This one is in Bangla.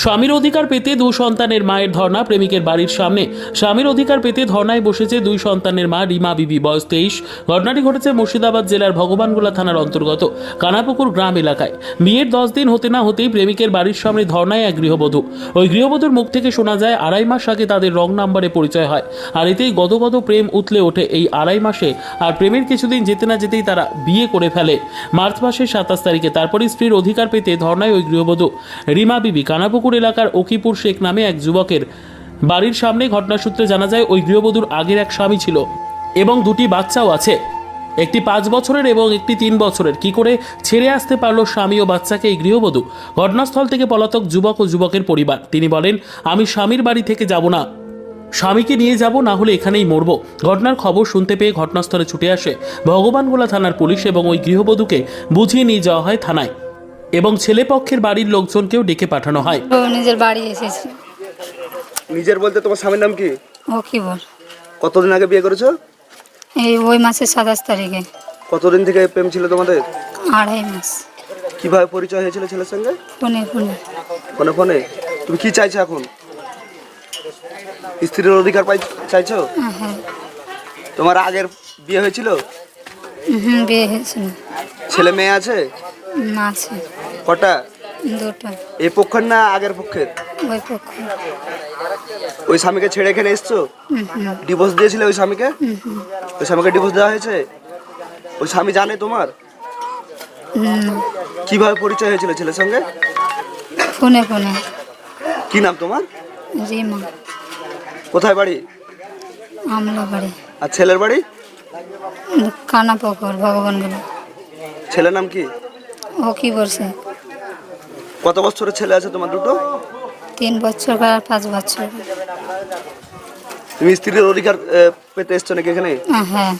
স্বামীর অধিকার পেতে দুই সন্তানের মায়ের ধর্ণা প্রেমিকের বাড়ির সামনে। স্বামীর অধিকার পেতে ধর্ণায় বসেছে দুই সন্তানের মা রিমা বিবি, বয়স 23। ঘটনাটি ঘটেছে মুর্শিদাবাদ জেলার ভগবানগোলা থানার অন্তর্গত কানাপুকুর গ্রাম এলাকায়। বিয়ের 10 দিন হতে না হতেই প্রেমিকের বাড়ির সামনে ধর্ণায় এক গৃহবধূ। ওই গৃহবধূর মুখ থেকে শোনা যায় 2.5 মাস আগে তাদের রং নাম্বারে পরিচয় হয়, আর এতেই গদগদ প্রেম উতলে ওঠে এই 2.5 মাসে। আর প্রেমের কিছুদিন যেতে না যেতেই তারা বিয়ে করে ফেলে মার্চ মাসের 27 তারিখে। তারপরে স্ত্রীর অধিকার পেতে ধর্ণায় ওই গৃহবধূ রিমা বিবি কানাপুকুর এলাকার ওকিপুর শেখ নামে এক যুবকের বাড়ির সামনে। ঘটনার সূত্রে জানা যায় ওই গৃহবধূর আগের এক স্বামী ছিল এবং 2টি বাচ্চাও আছে, একটি 5 বছরের এবং একটি 3 বছরের। কি করে ছেড়ে আসতে পারলো স্বামী ও বাচ্চাকে এই গৃহবধূ? ঘটনাস্থল থেকে পলাতক যুবক ও যুবকের পরিবার। তিনি বলেন, আমি স্বামীর বাড়ি থেকে যাব না, স্বামীকে নিয়ে যাব, না হলে এখানেই মরব। ঘটনার খবর শুনতে পেয়ে ঘটনাস্থলে ছুটে আসে ভগবানগোলা থানার পুলিশ এবং ওই গৃহবধূকে বুঝিয়ে নিয়ে যাওয়া হয় থানায় এবং ছেলেপক্ষের বাড়ির লোকজনকেও ডেকে পাঠানো হয়। ও নিজের বাড়ি এসেছে। নিজের বলতে তোমার স্বামীর নাম কি? ও কি বল, কতদিন আগে বিয়ে করেছো? এই ওই মাসের 27 তারিখে। কতদিন থেকে প্রেম ছিল তোমাদের? 2.5 মাস। কিভাবে পরিচয় হয়েছিল ছেলের সঙ্গে? ফোনে ফোনে। ফোনে ফোনে। তুমি কি চাইছো এখন? স্ত্রীর অধিকার চাইছো? হ্যাঁ। তোমার আগের বিয়ে হয়েছিল? বিয়ে হয়েছিল। ছেলে মেয়ে আছে? না, আছে কটা? 2টা। এই পক্ষের না আগের পক্ষের? ওই পক্ষ। ওই স্বামীকে ছেড়ে এখানে এসছো? ডিভোর্স দিয়েছিলে ওই স্বামীকে? ওই স্বামীকে ডিভোর্স দেওয়া হয়েছে? ওই স্বামী জানে তোমার? কিভাবে পরিচয় হয়েছিল ছেলের সঙ্গে? ফোনে ফোনে। কি নাম তোমার? রিমা। কোথায় বাড়ি? আমলা বাড়ি। আর ছেলের বাড়ি? কানাপুকুর ভগবানগোলা। ছেলের নাম কি? ও কি বলছে? কত বছরের ছেলে আছে তোমার দুটো? 3 বছর আর 5 বছর। তুমি স্ত্রীর অধিকার পেতে এসছো নাকি এখানে? হ্যাঁ।